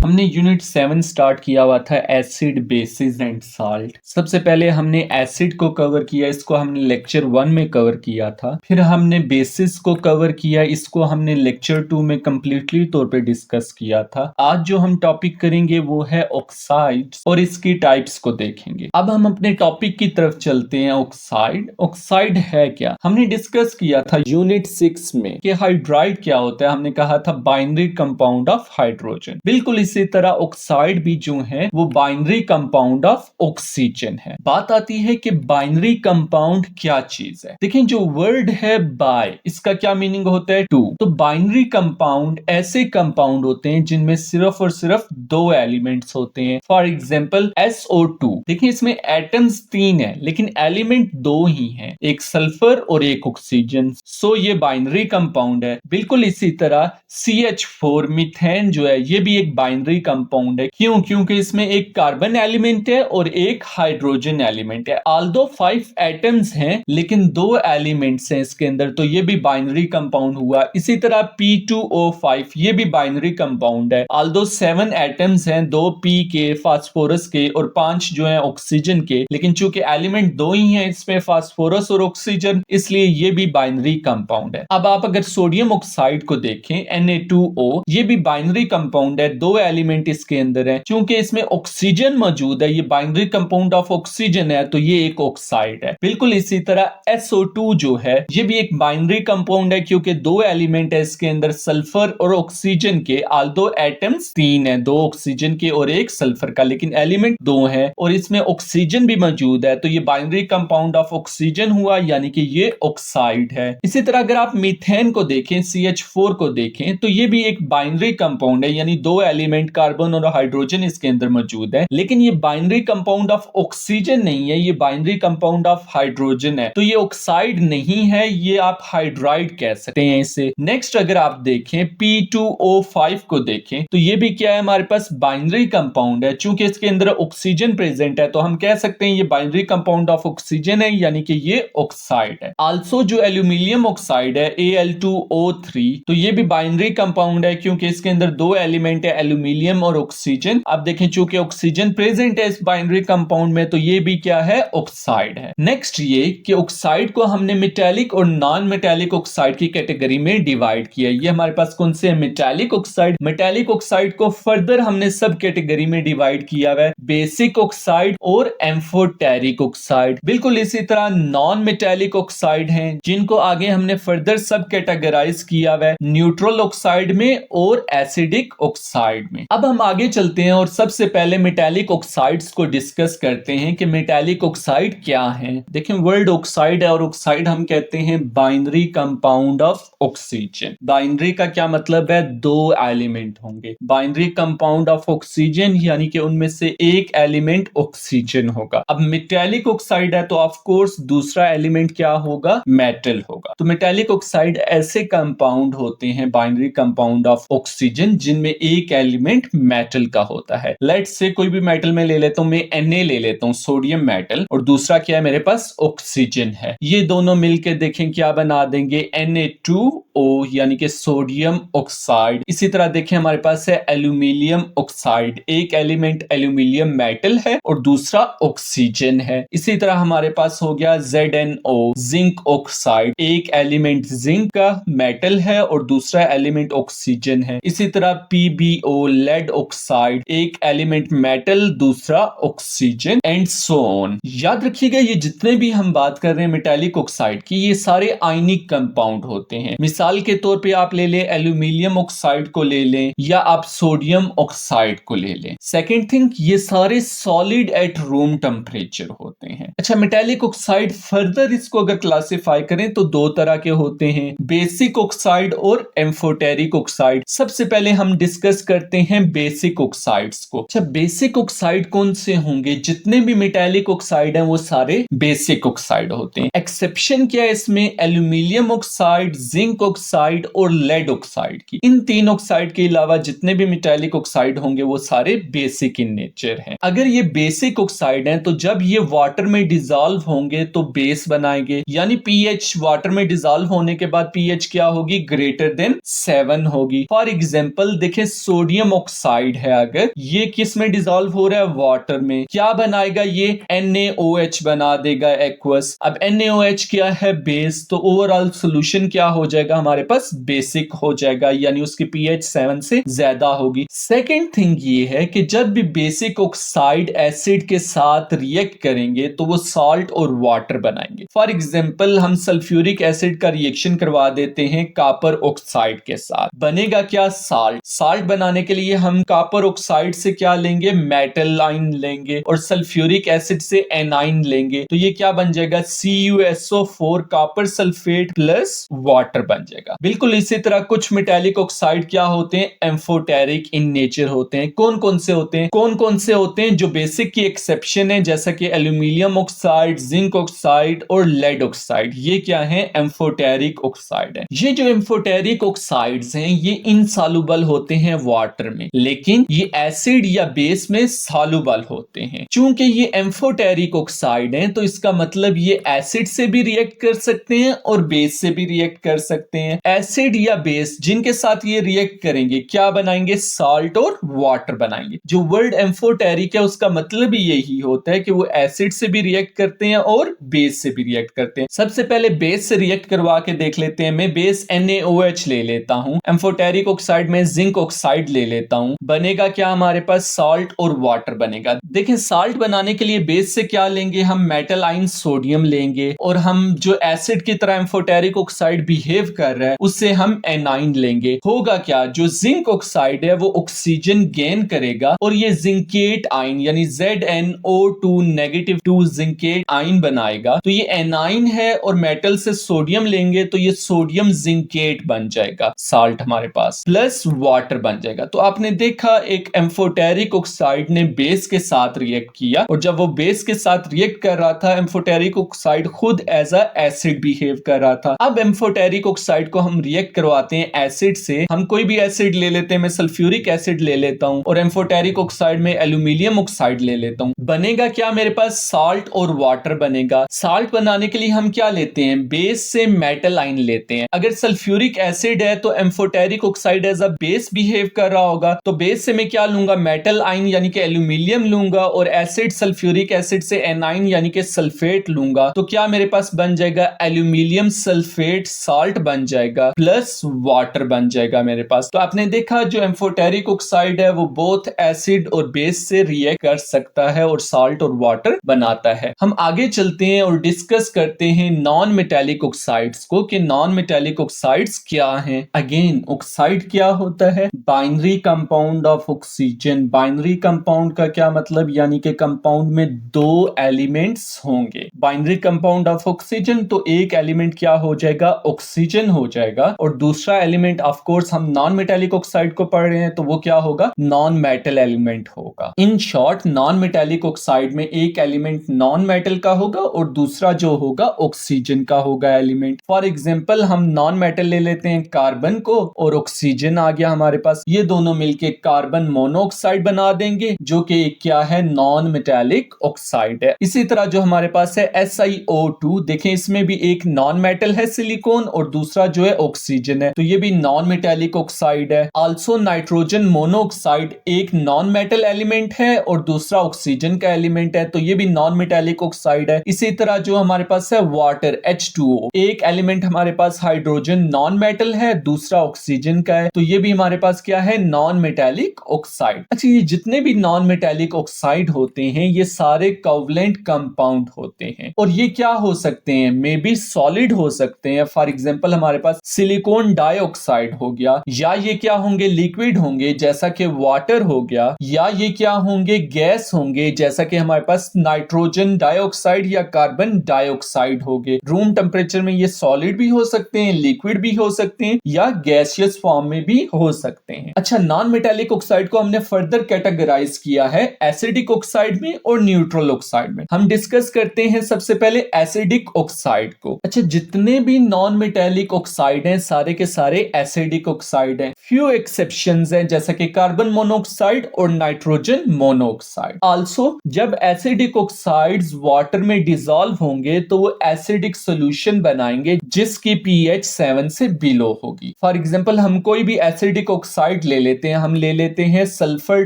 हमने unit 7 start किया हुआ था एसिड बेसिस एंड साल्ट। सबसे पहले हमने एसिड को कवर किया, इसको हमने लेक्चर 1 में कवर किया था। फिर हमने बेसिस को कवर किया, इसको हमने लेक्चर 2 में कंप्लीटली तौर पे डिस्कस किया था। आज जो हम टॉपिक करेंगे वो है ऑक्साइड्स और इसकी टाइप्स को देखेंगे। अब हम अपने टॉपिक की तरफ चलते हैं। ऑक्साइड ऑक्साइड है क्या? हमने डिस्कस किया था यूनिट 6 में कि हाइड्राइड क्या होता है। हमने कहा था बाइनरी कंपाउंड ऑफ हाइड्रोजन। बिल्कुल इसी तरह ऑक्साइड भी जो है वो बाइनरी कंपाउंड ऑफ ऑक्सीजन है। बात आती है कि बाइनरी कंपाउंड क्या चीज है। देखिए जो वर्ड है बाय, इसका क्या मीनिंग होता है? टू। तो बाइनरी कंपाउंड ऐसे कंपाउंड होते हैं जिनमें सिर्फ और सिर्फ दो एलिमेंट्स होते हैं। For example SO2। देखिए इसमें एटम्स 3 है लेकिन एलिमेंट 2 ही है, एक सल्फर और एक ऑक्सीजन। सो ये बाइनरी कंपाउंड है। बिल्कुल इसी तरह CH4 मीथेन जो है ये भी एक बाइनरी कंपाउंड है। क्यों? क्योंकि इसमें एक कार्बन एलिमेंट है और एक हाइड्रोजन एलिमेंट है। आल्दो 5 एटम्स हैं लेकिन 2 एलिमेंट्स हैं इसके अंदर, तो ये भी बाइनरी कंपाउंड हुआ। इसी तरह P2O5 ये भी बाइनरी कंपाउंड है। आल्दो 7 एटम्स हैं, 2 P के, फास्फोरस के और 5 जो है ऑक्सीजन के, लेकिन चूंकि एलिमेंट 2 ही है इसमें, फास्फोरस और ऑक्सीजन, इसलिए ये भी बाइनरी कंपाउंड है। अब आप अगर सोडियम ऑक्साइड को देखें Na2O, ये भी बाइनरी कंपाउंड है, 2 एलिमेंट इसके अंदर है। चूंकि इसमें ऑक्सीजन मौजूद है, ये बाइनरी कंपाउंड ऑफ ऑक्सीजन है, तो ये एक ऑक्साइड है। बिल्कुल इसी तरह SO2 जो है ये भी एक बाइनरी कंपाउंड है क्योंकि 2 एलिमेंट है इसके अंदर, सल्फर और ऑक्सीजन के। आल्दो एटम्स 3 है, 2 ऑक्सीजन के और एक सल्फर का, लेकिन एलिमेंट 2 है और इसमें ऑक्सीजन भी मौजूद है, तो ये बाइनरी कंपाउंड ऑफ ऑक्सीजन हुआ, यानी कि ये ऑक्साइड है। इसी तरह अगर आप मीथेन को देखें, CH4 को देखें, तो ये भी एक बाइनरी कंपाउंड है, यानी 2 एलिमेंट कार्बन और हाइड्रोजन इसके अंदर मौजूद है, लेकिन ये बाइनरी कंपाउंड ऑफ ऑक्सीजन नहीं है, ये बाइनरी कंपाउंड ऑफ हाइड्रोजन है, तो ये ऑक्साइड नहीं है, ये आप हाइड्राइड कह सकते हैं इसे। नेक्स्ट अगर आप देखें P2O5 को देखें, तो ये भी क्या है, हमारे पास बाइनरी कंपाउंड है। चूंकि इसके अंदर ऑक्सीजन प्रेजेंट है तो हम कह सकते हैं ये बाइनरी कंपाउंड ऑफ ऑक्सीजन है, यानी कि ये ऑक्साइड है। आल्सो जो एल्यूमिनियम ऑक्साइड है Al2O3, तो ये भी बाइनरी कंपाउंड है क्योंकि इसके अंदर 2 एलिमेंट है, एल्यूमिनियम और ऑक्सीजन। अब देखें चूंकि ऑक्सीजन प्रेजेंट है इस बाइनरी कंपाउंड में, तो ये भी क्या है, ऑक्साइड है। नेक्स्ट ये कि ऑक्साइड को हमने मेटालिक और नॉन मेटालिक ऑक्साइड की कैटेगरी में डिवाइड किया। ये हमारे पास कौन से है, मेटालिक ऑक्साइड। मेटालिक ऑक्साइड को फर्दर हमने सब कैटेगरी में डिवाइड किया है, बेसिक ऑक्साइड और एम्फोटेरिक ऑक्साइड। बिल्कुल इसी तरह नॉन मेटालिक ऑक्साइड हैं जिनको आगे हमने फर्दर सब कैटेगराइज किया है, न्यूट्रल ऑक्साइड में और एसिडिक ऑक्साइड में। अब हम आगे चलते हैं और सबसे पहले मेटालिक ऑक्साइड्स को डिस्कस करते हैं कि मेटालिक ऑक्साइड क्या है। देखें वर्ड ऑक्साइड है और ऑक्साइड हम कहते हैं binary compound of oxygen. Binary का क्या मतलब है, 2 एलिमेंट होंगे। बाइनरी कंपाउंड ऑफ ऑक्सीजन यानी कि उनमें से एक एलिमेंट ऑक्सीजन होगा। अब मेटालिक ऑक्साइड है तो ऑफ कोर्स दूसरा एलिमेंट क्या होगा, मेटल होगा। तो मेटालिक ऑक्साइड ऐसे कंपाउंड होते हैं बाइनरी कंपाउंड ऑफ ऑक्सीजन जिनमें एक एलिमेंट मेटल का होता है। लेट्स से कोई भी मेटल में ले लेता हूं, मैं Na ले लेता हूं, सोडियम मेटल, और दूसरा क्या है मेरे पास, ऑक्सीजन है। ये दोनों मिलकर देखें क्या बना देंगे, Na2O यानी कि सोडियम ऑक्साइड। इसी तरह देखें हमारे पास है एल्यूमिनियम ऑक्साइड, एक एलिमेंट एल्यूमिनियम मेटल है और दूसरा ऑक्सीजन है। इसी तरह हमारे पास हो गया ZnO जिंक ऑक्साइड, एक एलिमेंट जिंक का मेटल है और दूसरा एलिमेंट ऑक्सीजन है। इसी तरह PbO लेड ऑक्साइड, एक एलिमेंट मेटल दूसरा ऑक्सीजन, एंड सो ऑन। याद रखिएगा ये जितने भी हम बात कर रहे हैं मेटालिक ऑक्साइड की, ये सारे आयनिक कंपाउंड होते हैं। मिसाल के तौर पे आप ले लें एल्यूमिनियम ऑक्साइड को ले लें या आप सोडियम ऑक्साइड को ले लें। सेकेंड थिंग, ये सारे सॉलिड एट रूम टेम्परेचर होते हैं। अच्छा, मेटालिक ऑक्साइड फर्दर इसको अगर क्लासिफाई करें तो 2 तरह के होते हैं, बेसिक ऑक्साइड और एम्फोटेरिक ऑक्साइड। सबसे पहले हम डिस्कस करते हैं बेसिक ऑक्साइड्स को। अच्छा, बेसिक ऑक्साइड कौन से होंगे, जितने भी मेटालिक ऑक्साइड हैं वो सारे बेसिक ऑक्साइड होते हैं। एक्सेप्शन क्या है इसमें, एल्यूमिनियम ऑक्साइड, जिंक ऑक्साइड और लेड ऑक्साइड की। इन तीन ऑक्साइड के अलावा जितने भी मेटालिक ऑक्साइड होंगे वो सारे बेसिक इन नेचर हैं। अगर ये बेसिक ऑक्साइड हैं तो जब ये वाटर में डिसॉल्व होंगे तो बेस बनाएंगे, यानी पीएच वाटर में डिसॉल्व होने के बाद पीएच क्या होगी, ग्रेटर देन 7 होगी। फॉर एग्जांपल देखें सोडियम ऑक्साइड है, अगर ये किस में डिसॉल्व हो रहा है, वाटर में, क्या बनाएगा ये NaOH बना देगा एक्वस। अब NaOH क्या है, बेस, तो ओवरऑल सॉल्यूशन क्या हो जाएगा हमारे पास, बेसिक हो जाएगा, यानी उसकी पीएच 7 से ज्यादा होगी। सेकेंड थिंग ये है कि जब भी बेसिक ऑक्साइड एसिड के साथ रिएक्ट करेंगे तो वो सॉल्ट और वाटर बनाएंगे। फॉर एग्जांपल हम सल्फ्यूरिक एसिड का रिएक्शन करवा देते हैं कॉपर ऑक्साइड के साथ, बनेगा क्या, साल्ट। साल्ट बनाने के लिए हम कॉपर ऑक्साइड से क्या लेंगे, मेटल आयन लेंगे, और सल्फ्यूरिक एसिड से एनाइन लेंगे, तो ये क्या बन जाएगा, CuSO4 copper sulphate plus water बन जाएगा। बिल्कुल इसी तरह कुछ मेटालिक ऑक्साइड क्या होते हैं, एम्फोटेरिक इन नेचर होते हैं। कौन कौन से होते हैं, कौन कौन से होते हैं, जो बेसिक की एक्सेप्शन है, जैसा कि एल्यूमिनियम ऑक्साइड, जिंक ऑक्साइड और लेड ऑक्साइड, ये क्या है, एम्फोटेरिक ऑक्साइड है। ये जो एम्फोटेरिक ऑक्साइड्स हैं ये इनसॉल्युबल होते हैं वाटर में, लेकिन ये एसिड या बेस में सॉल्युबल होते हैं। चूंकि ये एम्फोटेरिक ऑक्साइड हैं तो इसका मतलब ये एसिड से भी रिएक्ट कर सकते हैं और बेस से भी रिएक्ट कर सकते हैं। एसिड या बेस जिनके साथ ये रिएक्ट करेंगे क्या बनाएंगे, सॉल्ट और वाटर बनाएंगे। जो वर्ड एम्फोटेरिक है उसका मतलब ही यही होता है कि वो एसिड से भी रिएक्ट करते हैं और बेस से भी रिएक्ट करते हैं। सबसे पहले बेस से रिएक्ट करवा के देख लेते हैं। मैं बेस NaOH ले लेता हूं, एम्फोटेरिक ऑक्साइड में जिंक ऑक्साइड ले लेता हूं, बनेगा क्या हमारे पास, सॉल्ट और वाटर बनेगा। देखें सॉल्ट बनाने के लिए बेस से क्या लेंगे, हम मेटल आयन सोडियम लेंगे, और हम जो एसिड की तरह एम्फोटेरिक ऑक्साइड बिहेव कर रहा है उससे हम एनाइन लेंगे। होगा क्या, जो जिंक ऑक्साइड है वो ऑक्सीजन गेन करेगा और ये जिंकेट आयन यानी ZnO2 नेगेटिव 2 जिंकेट आयन बनाएगा। तो ये एनाइन है और मेटल से सोडियम लेंगे तो ये सोडियम जिंकेट बन जाएगा, साल्ट हमारे पास, प्लस वाटर बन जाएगा। तो आपने देखा एक एम्फोटेरिक ऑक्साइड ने बेस के साथ रिएक्ट किया, और जब वो बेस के साथ रिएक्ट कर रहा था एम्फोटेरिक ऑक्साइड खुद एज अ एसिड बिहेव कर रहा था। अब एम्फोटेरिक ऑक्साइड को हम रिएक्ट करवाते हैं एसिड से, हम कोई भी एसिड ले लेते हैं, मैं सल्फ्यूरिक एसिड ले लेता हूं, और एम्फोटेरिक ऑक्साइड में एल्यूमिनियम ऑक्साइड ले लेता हूं, बनेगा क्या मेरे पास, सॉल्ट और वाटर बनेगा। सॉल्ट बनाने के लिए हम क्या लेते हैं, बेस से मेटल आयन लेते हैं। अगर सल्फ्यूरिक एसिड है तो amphoteric oxide as a base behave कर रहा होगा, तो बेस से मैं क्या लूंगा, मेटल आयन यानी कि एल्यूमिनियम लूंगा, और एसिड सल्फ्यूरिक एसिड से एनाइन यानी कि सल्फेट लूंगा, तो क्या मेरे पास बन जाएगा, एल्यूमिनियम सल्फेट साल्ट बन जाएगा प्लस वाटर बन जाएगा मेरे पास। तो आपने देखा जो एम्फोटेरिक ऑक्साइड है वो बोथ एसिड और बेस से रिएक्ट कर सकता है और साल्ट और वाटर बनाता है। हम आगे चलते हैं और डिस्कस करते हैं नॉन मेटालिक ऑक्साइड्स को, कि नॉन मेटालिक ऑक्साइड्स क्या हैं। अगेन ऑक्साइड क्या होता है, binary compound of oxygen. Binary compound का क्या मतलब, यानी कि कंपाउंड में दो एलिमेंट्स होंगे। बाइनरी कंपाउंड ऑफ ऑक्सीजन, तो एक एलिमेंट क्या हो जाएगा, ऑक्सीजन हो जाएगा, और दूसरा एलिमेंट ऑफ कोर्स हम नॉन मेटालिक ऑक्साइड को पढ़ रहे हैं तो वो क्या होगा, नॉन मेटल एलिमेंट होगा। In short non metallic oxide में एक एलिमेंट नॉन मेटल का होगा और दूसरा जो होगा ऑक्सीजन का होगा एलिमेंट। फॉर एग्जांपल हम नॉन मेटल ले लेते हैं कार्बन को, और ऑक्सीजन आ गया हमारे पास, ये दोनों मिलके कार्बन मोनोऑक्साइड बना देंगे जो कि क्या है, नॉन मेटालिक ऑक्साइड है। इसी तरह जो हमारे पास है SiO2, देखें इसमें भी एक नॉन मेटल है सिलिकॉन और दूसरा जो है ऑक्सीजन है, तो ये भी नॉन मेटालिक ऑक्साइड है। आल्सो नाइट्रोजन मोनोऑक्साइड एक नॉन मेटल एलिमेंट है और दूसरा ऑक्सीजन का एलिमेंट है, तो ये भी नॉन मेटालिक ऑक्साइड है। इसी तरह जो हमारे पास है वाटर H2O, एक एलिमेंट हमारे पास हाइड्रोजन नॉन मेटल है, दूसरा ऑक्सीजन का है, तो ये भी हमारे पास क्या है, नॉन मेटालिक ऑक्साइड। अच्छा, ये जितने भी नॉन मेटालिक ऑक्साइड होते हैं ये सारे कोवलेंट कंपाउंड होते हैं, और ये क्या हो सकते हैं, मे बी सॉलिड हो सकते हैं। फॉर एग्जांपल हमारे पास सिलिकॉन डाइऑक्साइड हो गया, या ये क्या होंगे, लिक्विड होंगे जैसा कि वाटर हो गया, या ये क्या होंगे, गैस होंगे जैसा कि हमारे पास नाइट्रोजन डाइऑक्साइड या कार्बन डाइऑक्साइड हो गए। रूम टेम्परेचर में ये सॉलिड भी हो सकते हैं, लिक्विड भी हो सकते हैं, या गैसियस फॉर्म में भी हो सकते हैं। अच्छा, नॉन मेटालिक ऑक्साइड को हमने फर्दर कैटेगराइज किया है एसिडिक ऑक्साइड में और न्यूट्रल ऑक्साइड में। हम डिस्कस करते हैं सबसे पहले एसिडिक ऑक्साइड को। अच्छा, जितने भी नॉन मेटालिक ऑक्साइड हैं सारे के सारे एसिडिक ऑक्साइड हैं। फ्यू एक्सेप्शंस हैं जैसा कि कार्बन मोनोऑक्साइड और नाइट्रोजन मोनोऑक्साइड। आल्सो जब एसिडिक ऑक्साइड्स वाटर में डिसॉल्व होंगे तो वो एसिडिक सॉल्यूशन बनाएंगे जिसकी pH 7 से बिलो होगी। फॉर एग्जांपल हम कोई भी एसिडिक ऑक्साइड ले लेते हैं, हम ले लेते हैं सल्फर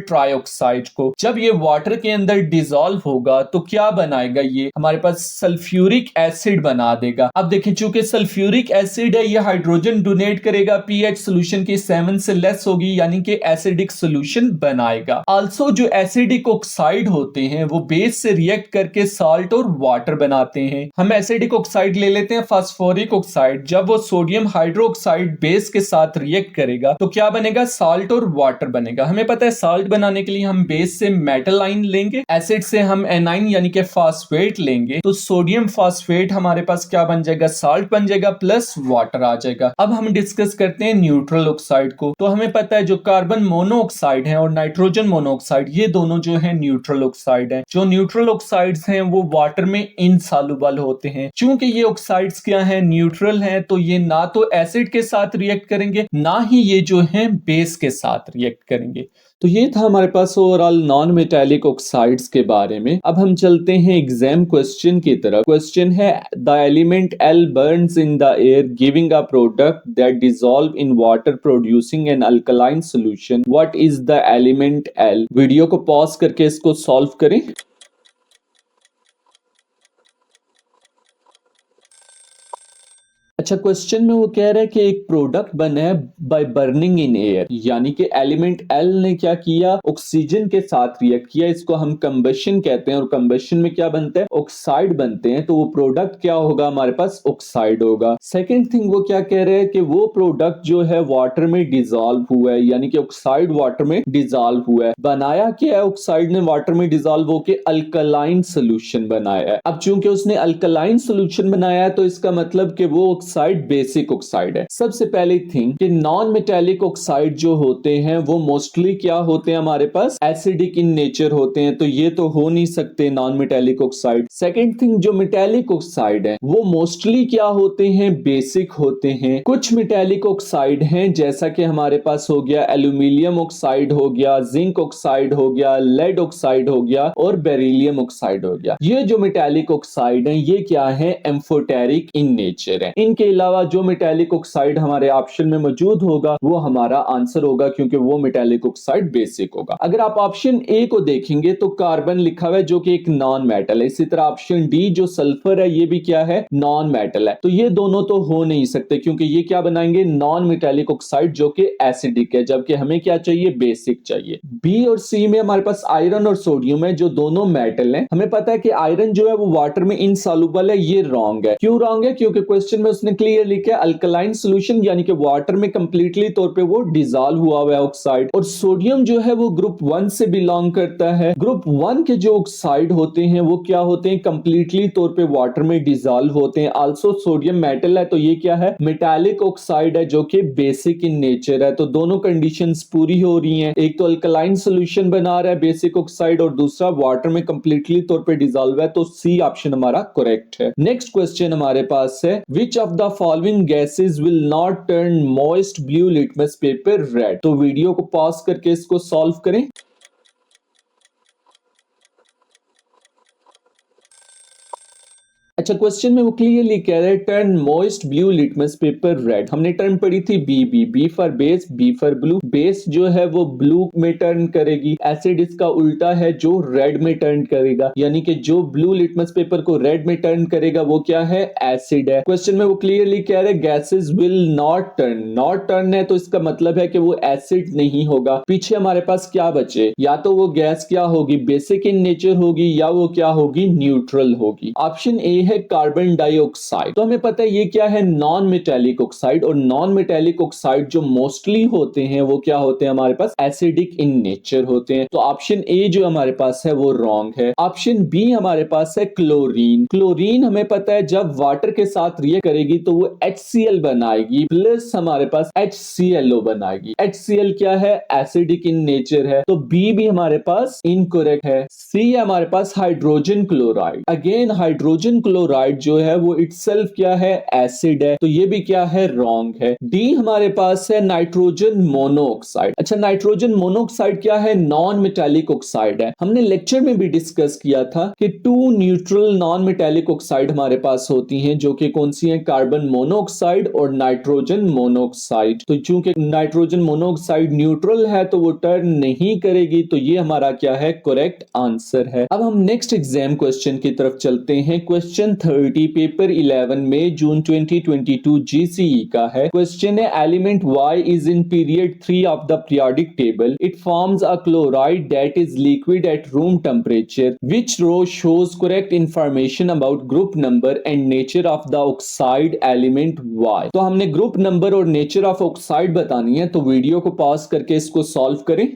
ट्राइऑक्साइड को। जब ये वाटर के अंदर डिसॉल्व होगा तो क्या बनाएगा, ये हमारे पास सल्फ्यूरिक एसिड बना देगा। अब देखिए चूंकि सल्फ्यूरिक एसिड है ये हाइड्रोजन डोनेट करेगा, pH सॉल्यूशन की 7 से लेस होगी यानी कि एसिडिक सॉल्यूशन बनाएगा। आल्सो जो एसिडिक ऑक्साइड होते हैं वो बेस से रिएक्ट करके साल्ट और वाटर बनाते हैं। हम एसिडिक ऑक्साइड ले लेते हैं फास्फोरिक ऑक्साइड, जब वो सोडियम हाइड्रोक्साइड बेस के साथ रिएक्ट करेगा तो क्या बनेगा, साल्ट और वाटर बनेगा। हमें पता है साल्ट बनाने के लिए हम बेस से मेटल आयन लेंगे, एसिड से हम एनाइन यानी कि फास्फेट लेंगे, तो सोडियम फास्फेट हमारे पास क्या बन जाएगा, साल्ट बन जाएगा प्लस वाटर आ जाएगा। अब हम डिस्कस करते हैं न्यूट्रल ऑक्साइड को। तो हमें पता है जो कार्बन मोनोऑक्साइड है और नाइट्रोजन मोनोऑक्साइड ये दोनों जो है न्यूट्रल ऑक्साइड है। जो न्यूट्रल ऑक्साइड्स हैं वो वाटर में इनसॉल्युबल होते हैं। चूंकि ये ऑक्साइड्स क्या है, न्यूट्रल हैं, तो ये ना तो एसिड के साथ रिएक्ट करेंगे ना ही ये जो है बेस के साथ रिएक्ट करेंगे। तो ये था हमारे पास ओवरऑल नॉन मेटालिक ऑक्साइड्स के बारे में। अब हम चलते हैं एग्जाम क्वेश्चन की तरफ। क्वेश्चन है the element L burns in the air giving a product that dissolve in water producing an alkaline solution. What is the element L? Video को पॉज करके इसको सॉल्व करें। अच्छा क्वेश्चन में वो कह रहा है कि एक प्रोडक्ट बना है बाय बर्निंग इन एयर, यानी कि एलिमेंट एल ने क्या किया, ऑक्सीजन के साथ रिएक्ट किया। इसको हम कंबशन कहते हैं और कंबशन में क्या बनता है, ऑक्साइड बनते हैं। तो वो प्रोडक्ट क्या होगा, हमारे पास ऑक्साइड होगा। सेकेंड थिंग वो क्या कह रहे हैं कि वो प्रोडक्ट जो है वाटर में डिसॉल्व हुआ है, यानी कि ऑक्साइड वाटर में डिसॉल्व हुआ है। बनाया क्या है, ऑक्साइड ने वाटर में डिसॉल्व होकर अल्कलाइन सोल्यूशन बनाया है। अब चूंकि उसने अल्कलाइन सोल्यूशन बनाया है तो इसका मतलब कि वो ऑक्साइड बेसिक ऑक्साइड है। सबसे पहली थिंग कि नॉन मेटालिक ऑक्साइड जो होते हैं वो मोस्टली क्या होते हैं, हमारे पास एसिडिक इन नेचर होते हैं, तो ये तो हो नहीं सकते non metallic oxide. Second thing जो मेटालिक ऑक्साइड है वो मोस्टली क्या होते हैं, बेसिक होते हैं। कुछ मेटालिक ऑक्साइड हैं जैसा कि हमारे पास हो गया एल्यूमिनियम ऑक्साइड हो गया, जिंक ऑक्साइड हो गया, लेड ऑक्साइड हो गया और बेरिलियम ऑक्साइड हो गया। ये जो मेटालिक ऑक्साइड है ये क्या है, एम्फोटेरिक इन नेचर है। इनके अलावा जो मेटालिक ऑक्साइड हमारे ऑप्शन में मौजूद होगा वो हमारा आंसर होगा, क्योंकि वो मेटालिक ऑक्साइड बेसिक होगा। अगर आप ऑप्शन ए को देखेंगे तो कार्बन लिखा हुआ है जो कि एक नॉन मेटल है। इसी तरह ऑप्शन डी जो सल्फर है ये भी क्या है, नॉन मेटल है। तो ये दोनों तो हो नहीं सकते क्योंकि ये क्या बनाएंगे, नॉन मेटालिक ऑक्साइड जो कि एसिडिक है, जबकि हमें क्या चाहिए, बेसिक चाहिए। बी और सी में हमारे पास आयरन और सोडियम है जो दोनों मेटल हैं। हमें पता है कि आयरन जो है वो वाटर में इनसॉल्युबल है, ये रॉन्ग है। क्यों रॉन्ग है, क्योंकि क्वेश्चन में उसने क्लियर लिखा है अल्कलाइन सॉल्यूशन, यानी कि वाटर में कंप्लीटली तौर पे वो डिसॉल्व हुआ है ऑक्साइड। और सोडियम जो है वो ग्रुप 1 से बिलोंग करता है। ग्रुप 1 के जो ऑक्साइड होते हैं वो क्या होते हैं, कंप्लीटली तौर पे वाटर में डिसॉल्व होते हैं। आल्सो सोडियम मेटल है तो ये क्या है, मेटालिक ऑक्साइड है जो कि बेसिक इन नेचर है। तो दोनों कंडीशंस पूरी हो रही हैं, एक तो अल्कलाइन सॉल्यूशन बना रहा है बेसिक ऑक्साइड और दूसरा वाटर में कंप्लीटली तौर पे डिसॉल्व है। तो सी ऑप्शन हमारा करेक्ट है। नेक्स्ट क्वेश्चन हमारे पास है which of the following gases will not turn moist blue litmus paper red. तो वीडियो को पॉज करके इसको सॉल्व करें। अच्छा क्वेश्चन में वो क्लियरली कह रहे हैं turn moist blue litmus paper red. हमने टर्न पढ़ी थी B for base, B for blue. Base जो है वो ब्लू में टर्न करेगी, एसिड इसका उल्टा है जो रेड में टर्न करेगा, यानी कि जो ब्लू लिटमस पेपर को रेड में टर्न करेगा वो क्या है, एसिड है। क्वेश्चन में वो क्लियरली कह रहे हैं gases will not turn, not turn है तो इसका मतलब है कि वो एसिड नहीं होगा। पीछे हमारे पास क्या बचे, या तो वो गैस क्या होगी, बेसिक इन नेचर होगी या वो क्या होगी, न्यूट्रल होगी। ऑप्शन ए है कार्बन डाइऑक्साइड। तो हमें पता है ये क्या है, नॉन मेटालिक ऑक्साइड। और नॉन मेटालिक ऑक्साइड जो मोस्टली होते हैं वो वो क्या होते हैं हमारे पास, एसिडिक इन नेचर होते हैं। तो ऑप्शन ए जो हमारे पास है वो रॉन्ग है। ऑप्शन बी हमारे पास है क्लोरीन। क्लोरीन हमें पता है जब वाटर के साथ रिएक्ट करेगी तो वो HCl बनाएगी प्लस हमारे पास HClO बनाएगी। HCl क्या है, एसिडिक इन नेचर है, तो बी भी हमारे पास इनकरेक्ट है। सी है हमारे पास hydrogen chloride. Again hydrogen chloride जो है वो इटसेल्फ क्या है, एसिड है, तो ये भी क्या है, रॉन्ग है। डी हमारे पास है नाइट्रोजन मोनोऑक्साइड। अच्छा, नाइट्रोजन मोनोऑक्साइड क्या है, नॉन मेटालिक ऑक्साइड है। हमने लेक्चर में भी डिस्कस किया था कि 2 न्यूट्रल नॉन मेटालिक ऑक्साइड हमारे पास होती हैं, जो कि कौन सी हैं, कार्बन मोनोऑक्साइड और नाइट्रोजन मोनोऑक्साइड। तो चूंकि नाइट्रोजन मोनोऑक्साइड न्यूट्रल है तो वो टर्न नहीं करेगी, तो ये हमारा क्या है, करेक्ट आंसर है। अब हम नेक्स्ट एग्जाम क्वेश्चन की तरफ चलते हैं। क्वेश्चन 30 पेपर 11 में जून 2022 GCE का है। क्वेश्चन है element Y is in period 3 of the periodic table. It forms a chloride that is liquid at room temperature. Which row shows correct information about group number and nature of the oxide element Y? तो हमने group number और nature of oxide बतानी है, तो video को pause करके इसको solve करें।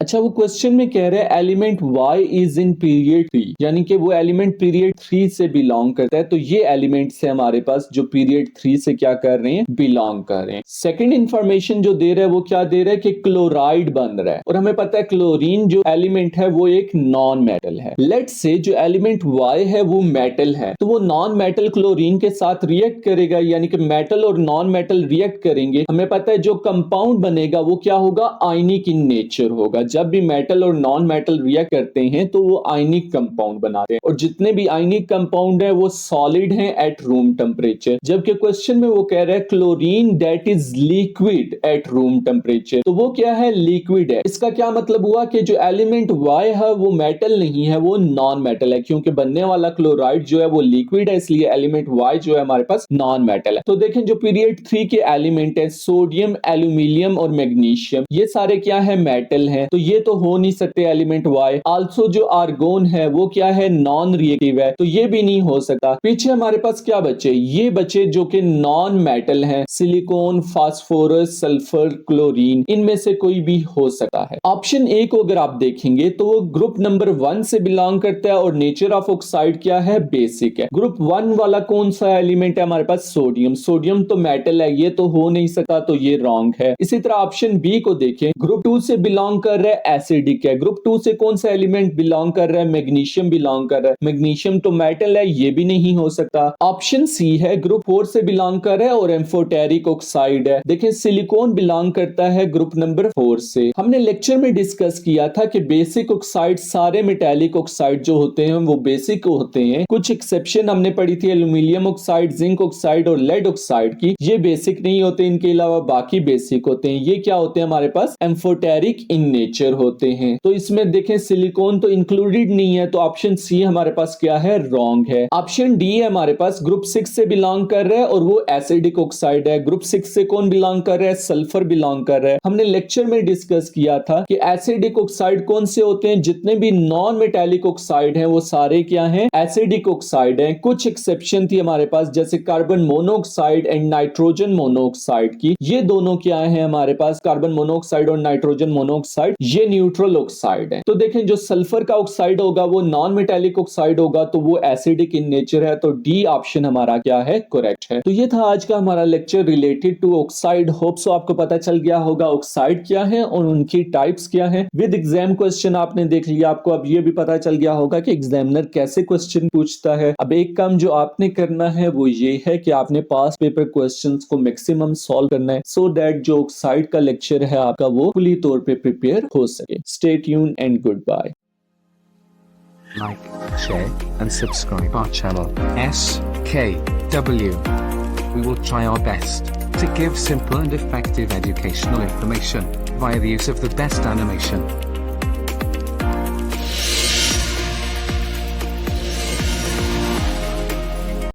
अच्छा, वो क्वेश्चन में कह रहे हैं element Y is in period 3, यानी कि वो एलिमेंट पीरियड 3 से बिलोंग करता है। तो ये एलिमेंट्स है हमारे पास जो पीरियड 3 से क्या कर रहे हैं, बिलोंग कर रहे हैं। सेकंड इंफॉर्मेशन जो दे रहा है वो क्या दे रहा है कि क्लोराइड बन रहा है, और हमें पता है क्लोरीन जो एलिमेंट है वो एक नॉन मेटल है। लेट्स से जो एलिमेंट Y है वो मेटल है, तो वो नॉन मेटल क्लोरीन के साथ रिएक्ट करेगा, यानी कि मेटल और नॉन मेटल रिएक्ट करेंगे। हमें पता है जो कंपाउंड बनेगा वो क्या होगा, आयनिक इन नेचर होगा। जब भी मेटल और नॉन मेटल रिएक्ट करते हैं तो वो आयनिक कंपाउंड बनाते हैं, और जितने भी आयनिक कंपाउंड है वो सॉलिड हैं एट रूम टेम्परेचर। जबकि क्वेश्चन में वो कह रहा है chlorine that is liquid at room temperature, तो वो क्या है, लिक्विड है। इसका क्या मतलब हुआ कि जो एलिमेंट Y है वो मेटल नहीं है, वो नॉन मेटल है, क्योंकि बनने वाला क्लोराइड जो है वो लिक्विड है, इसलिए एलिमेंट Y जो है हमारे पास नॉन मेटल है। तो देखें जो पीरियड 3 के एलिमेंट है, सोडियम, एल्यूमिनियम और मैग्नीशियम, ये सारे क्या है, मेटल है, तो ये तो हो नहीं सकते एलिमेंट Y। आल्सो जो आर्गोन है वो क्या है, नॉन रिएक्टिव है, तो ये भी नहीं हो सकता। पीछे हमारे पास क्या बचे, ये बचे जो कि नॉन मेटल हैं, सिलिकॉन, फास्फोरस, सल्फर, क्लोरीन, इनमें से कोई भी हो सकता है। ऑप्शन ए को अगर आप देखेंगे तो वो ग्रुप नंबर 1 से बिलोंग करता है, और नेचर ऑफ ऑक्साइड क्या है, बेसिक है। ग्रुप 1 वाला कौन सा एलिमेंट है हमारे पास, सोडियम। सोडियम तो मेटल है, ये तो हो नहीं सकता, तो ये रॉन्ग है। इसी तरह ऑप्शन बी को देखें, ग्रुप 2 से बिलोंग कर रहा है, एसिडिक है। ग्रुप 2 से कौन सा एलिमेंट बिलोंग कर रहा है, मैग्नीशियम बिलोंग कर रहा है। मैग्नीशियम तो मेटल है, ये भी नहीं हो सकता। ऑप्शन सी है, ग्रुप 4 से बिलोंग कर रहा है और एम्फोटेरिक ऑक्साइड है। देखें सिलिकॉन बिलोंग करता है ग्रुप नंबर 4 से। हमने लेक्चर में डिस्कस किया था कि बेसिक ऑक्साइड, सारे मेटालिक ऑक्साइड जो होते हैं वो बेसिक होते हैं। कुछ एक्सेप्शन हमने पढ़ी थी एल्यूमिनियम ऑक्साइड, जिंक ऑक्साइड और लेड ऑक्साइड की, ये बेसिक नहीं होते, इनके अलावा बाकी बेसिक होते हैं। ये क्या होते हैं हमारे पास, एम्फोटेरिक इन नेचर होते हैं। तो इसमें देखें सिलिकॉन तो इंक्लूडेड नहीं है, तो ऑप्शन सी हमारे पास क्या है, रॉन्ग है। ऑप्शन डी है हमारे पास, ग्रुप 6 से बिलोंग कर रहा है और वो एसिडिक ऑक्साइड है। ग्रुप 6 से कौन बिलोंग कर रहा है, सल्फर बिलोंग कर रहा है। हमने लेक्चर में डिस्कस किया था कि एसिडिक ऑक्साइड कौन से होते हैं, जितने भी नॉन मेटालिक ऑक्साइड हैं वो सारे क्या हैं, एसिडिक ऑक्साइड हैं। कुछ एक्सेप्शन थी हमारे पास, जैसे carbon monoxide and nitrogen monoxide की। ये दोनों क्या है हमारे पास, कार्बन मोनोऑक्साइड और नाइट्रोजन मोनोऑक्साइड, ये न्यूट्रल ऑक्साइड है। तो देखें जो सल्फर का ऑक्साइड होगा वो नॉन मेटालिक ऑक्साइड होगा, तो वो एसिडिक इन नेचर है, तो डी ऑप्शन हमारा क्या है, करेक्ट है। तो ये था आज का हमारा lecture related to oxide. Hope so आपको पता चल गया होगा ऑक्साइड क्या है और उनकी टाइप्स क्या है। विद एग्जाम क्वेश्चन आपने देख लिया, आपको अब ये भी पता चल गया होगा कि एग्जामिनर कैसे क्वेश्चन पूछता है। अब एक काम जो आपने करना है वो ये है कि आपने पास पेपर क्वेश्चंस को मैक्सिमम सॉल्व करना है, सो दैट जो ऑक्साइड का लेक्चर है आपका वो फुली तौर पे प्रिपेयर हो सके। Stay tune and good bye. Like, share, and subscribe our channel, SKW. We will try our best to give simple and effective educational information via the use of the best animation.